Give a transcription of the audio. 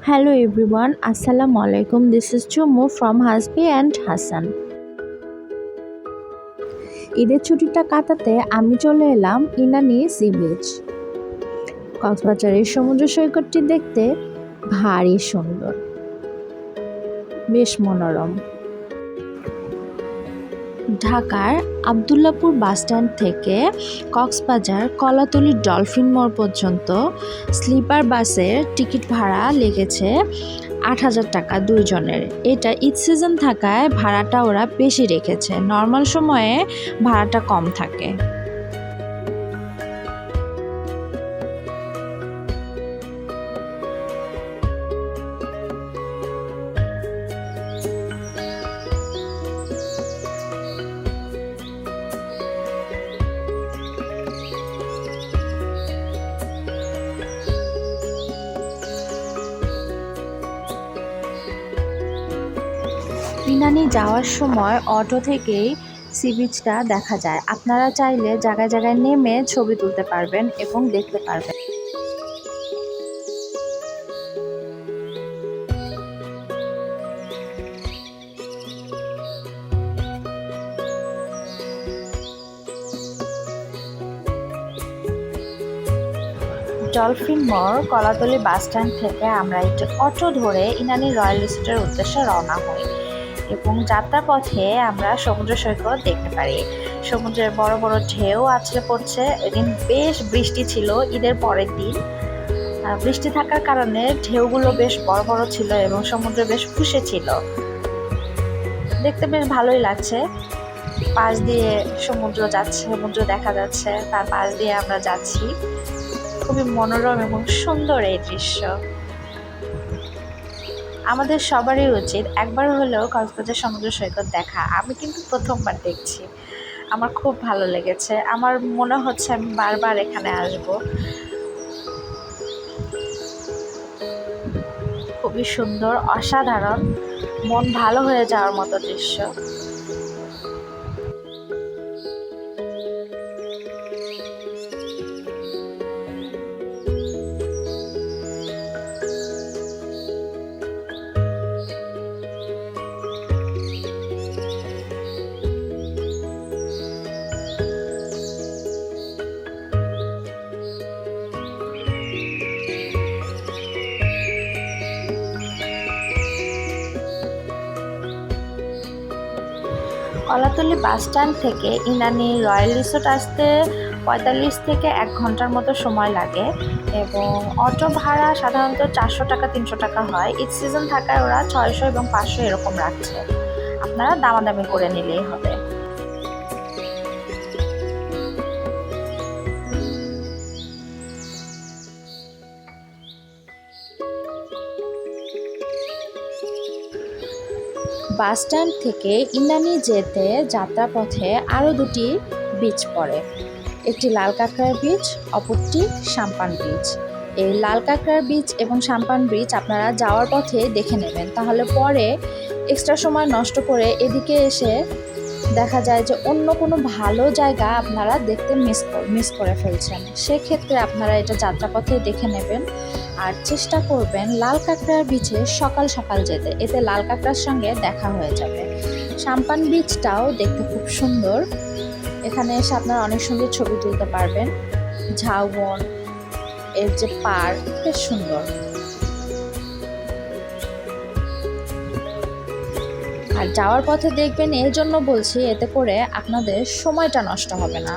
Hello everyone, Assalamu alaikum. This is Chumu from Hasbi and Hassan. ঈদের ছুটিটা কাটাতে আমি চলে এলাম ইনানি সি বিচ। কক্সবাজারের সমুদ্র সৈকতটি দেখতে ভারী সুন্দর, বেশ মনোরম। ঢাকার আবদুল্লাপুর বাসস্ট্যান্ড থেকে কক্সবাজার কলাতলী ডলফিন মোড় পর্যন্ত স্লিপার বাসের টিকিট ভাড়া লেগেছে ৮,০০০ টাকা দুইজনের। এটা ঈদ সিজন থাকায় ভাড়াটা ওরা বেশি রেখেছে, নর্মাল সময়ে ভাড়াটা কম থাকে। ইনানি যাওয়ার সময় অটো থেকেই সি বিচটা দেখা যায়। আপনারা চাইলে জায়গায় জায়গায় নেমে ছবি তুলতে পারবেন এবং দেখতে পারবেন। ডলফিন মোড় কলাতলী বাসস্ট্যান্ড থেকে আমরা একটি অটো ধরে ইনানি রয়্যাল রিসোর্টের উদ্দেশ্যে রওনা হই এবং যাত্রার পথে আমরা সমুদ্র সৈকত দেখতে পারি। সমুদ্রের বড় বড় ঢেউ আছড়ে পড়ছে। এদিন বেশ বৃষ্টি ছিল, ঈদের পরের দিন। বৃষ্টি থাকার কারণে ঢেউগুলো বেশ বড় বড় ছিল এবং সমুদ্র বেশ ফুঁসে ছিল। দেখতে বেশ ভালোই লাগছে। পাশ দিয়ে সমুদ্র যাচ্ছে, সমুদ্র দেখা যাচ্ছে, তার পাশ দিয়ে আমরা যাচ্ছি। খুবই মনোরম এবং সুন্দর এই দৃশ্য। আমাদের সবারই উচিত একবার হলেও কক্সবাজার সমুদ্র সৈকত দেখা। আমি কিন্তু প্রথমবার দেখছি, আমার খুব ভালো লেগেছে। আমার মনে হচ্ছে আমি বারবার এখানে আসব। খুবই সুন্দর, অসাধারণ, মন ভালো হয়ে যাওয়ার মতো দৃশ্য। কলাতলী বাসস্ট্যান্ড থেকে ইনানি রয়্যাল রিসোর্ট আসতে ৪৫ থেকে ১ ঘন্টার মতো সময় লাগে এবং অটো ভাড়া সাধারণত ৪০০ টাকা ৩০০ টাকা হয়। ঈদ সিজন থাকায় ওরা ৬০০ এবং ৫০০ এরকম রাখছে। আপনারা দামাদামি করে নিলেই হবে। বাসস্ট্যান্ড থেকে ইনানি যেতে যাত্রাপথে আরও দুটি বিচ পড়ে। একটি লাল কাঁকড়ার বিচ, অপরটি সাম্পান বিচ। এই লাল কাঁকড়ার বিচ এবং সাম্পান বিচ আপনারা যাওয়ার পথে দেখে নেবেন, তাহলে পরে এক্সট্রা সময় নষ্ট করে এদিকে এসে দেখা যায় যে অন্য কোনো ভালো জায়গা আপনারা দেখতে মিস করে ফেলছেন। সেক্ষেত্রে আপনারা এটা যাত্রাপথে দেখে নেবেন আর চেষ্টা করবেন লাল কাঁকড়ার বিচে সকাল সকাল যেতে, এতে লাল কাঁকড়ার সঙ্গে দেখা হয়ে যাবে। সাম্পান বিচটাও দেখতে খুব সুন্দর, এখানে এসে আপনারা অনেক সুন্দর ছবি তুলতে পারবেন। ঝাউবন এর যে পার্ক বেশ সুন্দর। আর যাওয়ার পথে দেখবেন, এই জন্য বলছি, এতে করে আপনাদের সময়টা নষ্ট হবে না।